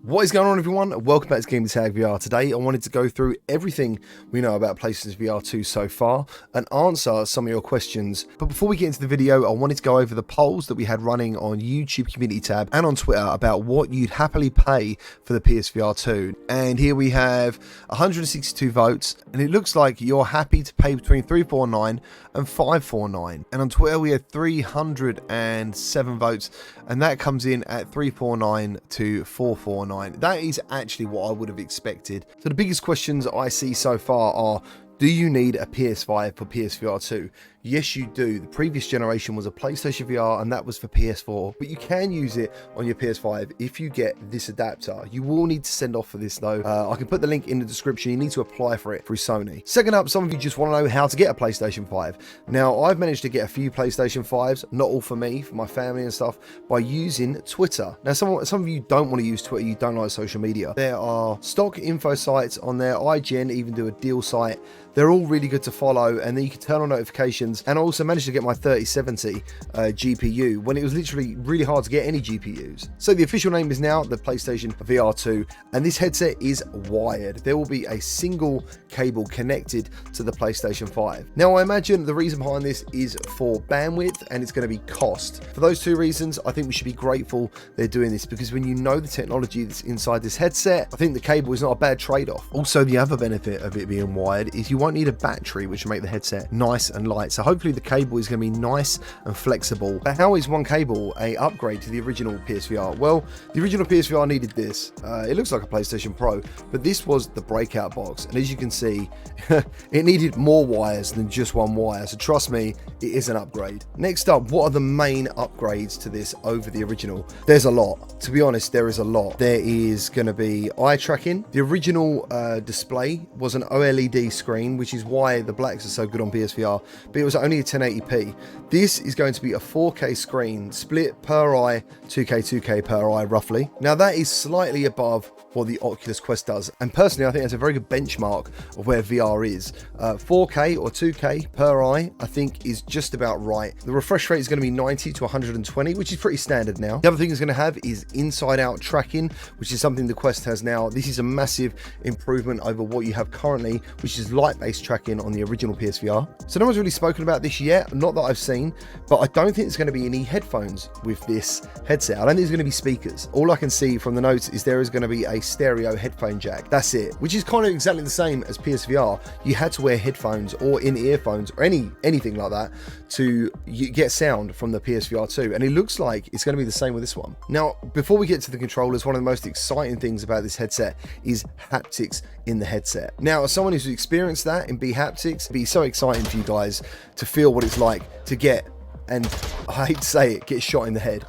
What is going on, everyone? Welcome back to Gamertag VR. Today I wanted to go through everything we know about PlayStation VR2 so far and answer some of your questions. But before we get into the video, I wanted to go over the polls that we had running on YouTube community tab and on Twitter about what you'd happily pay for the PSVR2. And here we have 162 votes, and it looks like you're happy to pay between $349 and $549. And on Twitter we had 307 votes, and that comes in at $349 to $449. That is actually what I would have expected. So the biggest questions I see so far are, do you need a PS5 for PSVR 2? Yes, you do. The previous generation was a PlayStation VR and that was for PS4, but you can use it on your PS5 if you get this adapter. You will need to send off for this though. I can put the link in the description. You need to apply for it through Sony. Second up, some of you just want to know how to get a PlayStation 5. Now, I've managed to get a few PlayStation 5s, not all for me, for my family and stuff, by using Twitter. Now, some of you don't want to use Twitter, you don't like social media. There are stock info sites on there. IGN even do a deal site. They're all really good to follow, and then you can turn on notifications. And I also managed to get my 3070 GPU when it was literally really hard to get any GPUs. So the official name is now the PlayStation VR2, and this headset is wired. There will be a single cable connected to the PlayStation 5. Now, I imagine the reason behind this is for bandwidth, and it's going to be cost. For those two reasons, I think we should be grateful they're doing this, because when you know the technology that's inside this headset, I think the cable is not a bad trade-off. Also, the other benefit of it being wired is you won't need a battery, which will make the headset nice and light. So hopefully the cable is going to be nice and flexible. But how is one cable a upgrade to the original PSVR? Well, the original PSVR needed this. It looks like a PlayStation Pro, but this was the breakout box, and as you can see it needed more wires than just one wire. So trust me, it is an upgrade. Next up, what are the main upgrades to this over the original? There's a lot. To be honest, there is a lot. There is going to be eye tracking. The original display was an OLED screen, which is why the blacks are so good on PSVR, but it was only a 1080p. This is going to be a 4K screen, split per eye, 2K per eye roughly. Now that is slightly above what the Oculus Quest does, and personally I think that's a very good benchmark of where VR is. 4K or 2K per eye I think is just about right. The refresh rate is going to be 90 to 120, which is pretty standard now. The other thing it's going to have is inside out tracking, which is something the Quest has now. This is a massive improvement over what you have currently, which is light-based tracking on the original PSVR. So no one's really spoken about this yet, not that I've seen, but I don't think there's going to be any headphones with this headset. I don't think there's going to be speakers. All I can see from the notes is there is going to be a stereo headphone jack. That's it, which is kind of exactly the same as PSVR. You had to wear headphones or in-earphones or anything like that to get sound from the PSVR 2, and it looks like it's going to be the same with this one. Now, before we get to the controllers, one of the most exciting things about this headset is haptics in the headset. Now, as someone who's experienced that in haptics, it'd be so exciting for you guys to feel what it's like to get, and I hate to say it, get shot in the head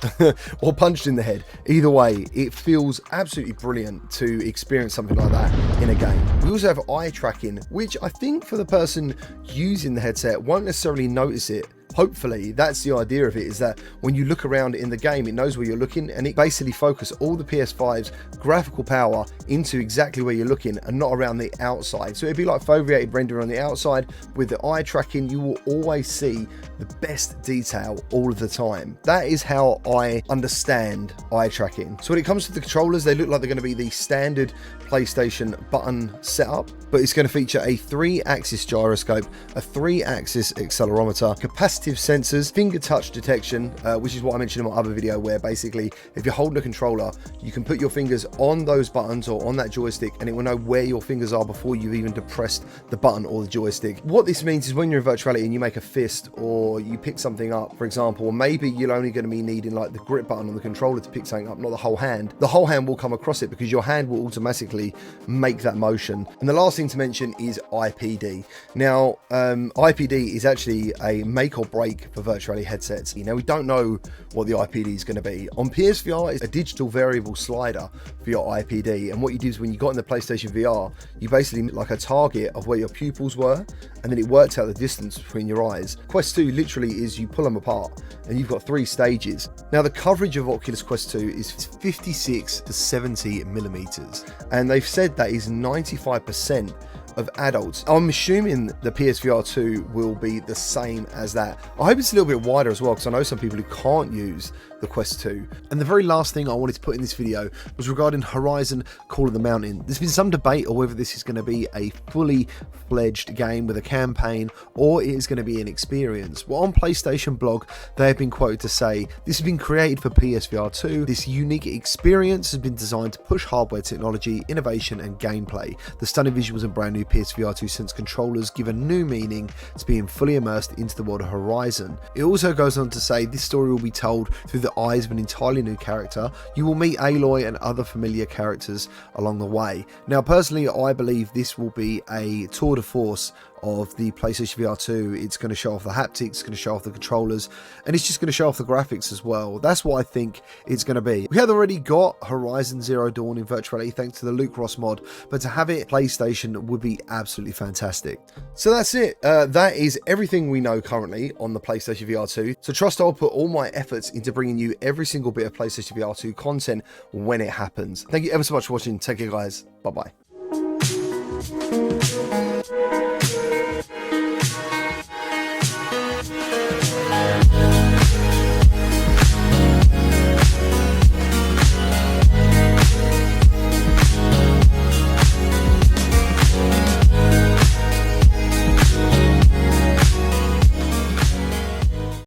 or punched in the head. Either way, it feels absolutely brilliant to experience something like that in a game. We also have eye tracking, which I think for the person using the headset won't necessarily notice it. Hopefully, that's the idea of it, is that when you look around in the game, it knows where you're looking, and it basically focuses all the PS5's graphical power into exactly where you're looking and not around the outside. So it'd be like Foeveated rendering on the outside. With the eye tracking, you will always see the best detail all of the time. That is how I understand eye tracking. So when it comes to the controllers, they look like they're going to be the standard PlayStation button setup, but it's going to feature a 3-axis gyroscope, a 3-axis accelerometer, capacitive sensors, finger touch detection, which is what I mentioned in my other video, where basically if you're holding a controller, you can put your fingers on those buttons or on that joystick, and it will know where your fingers are before you've even depressed the button or the joystick. What this means is when you're in virtuality and you make a fist or you pick something up, for example, maybe you're only going to be needing like the grip button on the controller to pick something up, not the whole hand. The whole hand will come across it because your hand will automatically make that motion. And the last thing to mention is IPD. Now, IPD is actually a make or break for virtual reality headsets. You know, we don't know what the IPD is going to be. On PSVR, it's a digital variable slider for your IPD, and what you do is when you got in the PlayStation VR, you basically like a target of where your pupils were, and then it worked out the distance between your eyes. Quest 2 literally is you pull them apart, and you've got 3 stages. Now, the coverage of Oculus Quest 2 is 56 to 70 millimeters, and they've said that is 95% of adults. I'm assuming the PSVR 2 will be the same as that. I hope it's a little bit wider as well, because I know some people who can't use the the Quest 2. And the very last thing I wanted to put in this video was regarding Horizon Call of the Mountain. There's been some debate on whether this is going to be a fully fledged game with a campaign or it is going to be an experience. Well, on PlayStation blog, they have been quoted to say, "This has been created for PSVR 2. This unique experience has been designed to push hardware technology, innovation and gameplay. The stunning visuals and brand new PSVR 2 Sense controllers give a new meaning to being fully immersed into the world of Horizon." It also goes on to say this story will be told through the eyes of an entirely new character. You will meet Aloy and other familiar characters along the way. Now, personally, I believe this will be a tour de force of the PlayStation VR 2. It's going to show off the haptics, it's going to show off the controllers, and it's just going to show off the graphics as well. That's what I think it's going to be. We had already got Horizon Zero Dawn in virtual reality thanks to the Luke Ross mod, but to have it PlayStation would be absolutely fantastic. So that's it. That is everything we know currently on the PlayStation VR 2. So trust I'll put all my efforts into bringing you every single bit of PlayStation VR 2 content when it happens. Thank you ever so much for watching. Take care, guys. Bye-bye.